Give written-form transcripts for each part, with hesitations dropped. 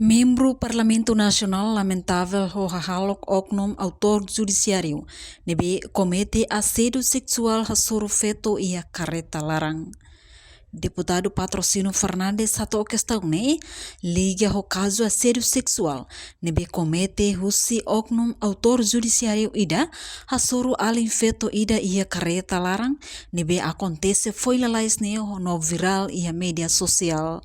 Membro Parlamento Nacional lamentável o hahalok oknum autor judiciário nebe comete assédio sexual hasoro feto ia careta larang. Deputado Patrocínio Fernandes satu questão ne liga o caso assédio sexual nebe comete husi oknum autor judiciário ida hasoro alin feto ida ia careta larang nebe acontece foi lalais ne no viral ia media sosial.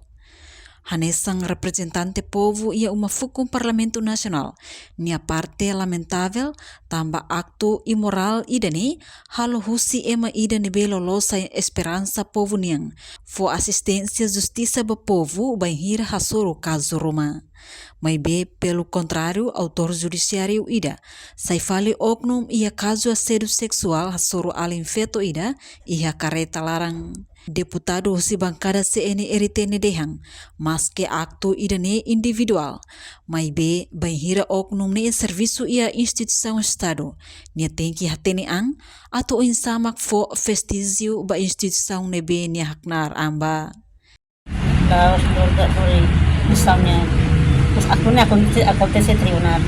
Hanesang representante povo ia uma fukum Parlamento Nacional. Nia parte lamentável, tamba akto imoral idani, halo husi ema ida nebe lolosa esperança povo niang. Fo assistência justiça ba povo banhir hasoro caso Roma. Mas be, pelo contrário, autor judiciário ida, sai fale oknum ia caso assédio sexual hasoro alin feto ida, ia careta larang. Deputado si bancada CNRT nedehang, mas que akto idane individual, mas be banhira oknum ne serviço ia instituição Estado, nia tem que hatene ang, atau insamak fo festígio ba instituição nebe nia haknar amba. Kalau keluarga dari misalnya, terus akunnya acontece tribunal,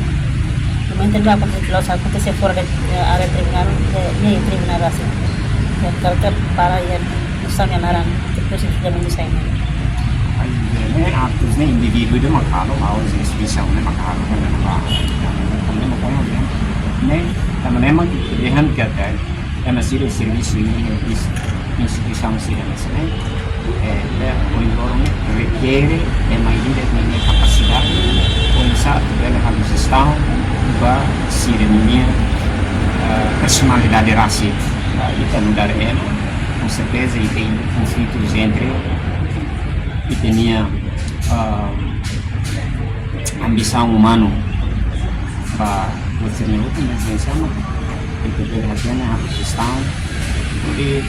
kemudian acontece fora de área tribunal, ni tribunal así, kalau para yang misalnya larang, terus sudah mendesain. Atos ne indivíduo de makalo, aos instituição ne makalo pada nama, kami mau kau yang ne, tapi memang dengan kita, masih serviço ini instituição sih ne, o informe requer mais de capacidade, começar a ver a gestão, ba sirenia personalidade racial, itu mudar com certeza e tem conflitos entre e tinha ambição humana para você não tem licença e poder fazer a questão e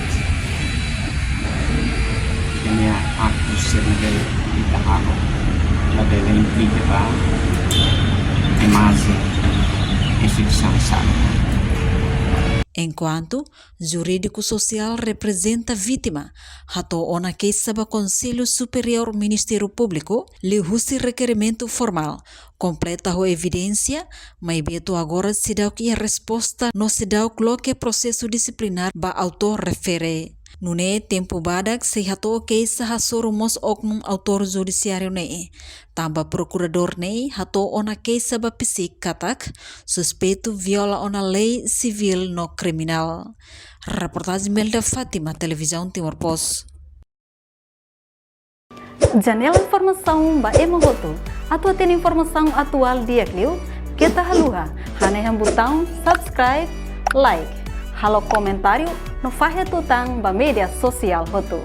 tinha atos semelhantes de trabalho lá dele implica demais instituição sabe. Enquanto jurídico social representa vítima, hato ona keisaba Conselho Superior Ministério Público lhe husi requerimento formal, completa a evidência, mas beto agora se dá que a resposta não se dá o que processo disciplinar ba autor refere. Nune tempo badak se hato keisa hasoro mos oknum autor judiciário ne. Tamba procurador ne hato ona keisa ba pisik katak suspeito viola ona lei civil no criminal. Reportagem Melda Fátima, Televisão Timor Post. Janela informação ba emogoto. Atua tem informação atual dia kliu. Kita haluha. Haneham botão subscribe, like. Halo comentário no Fahia Tutang ba media sosial hotu.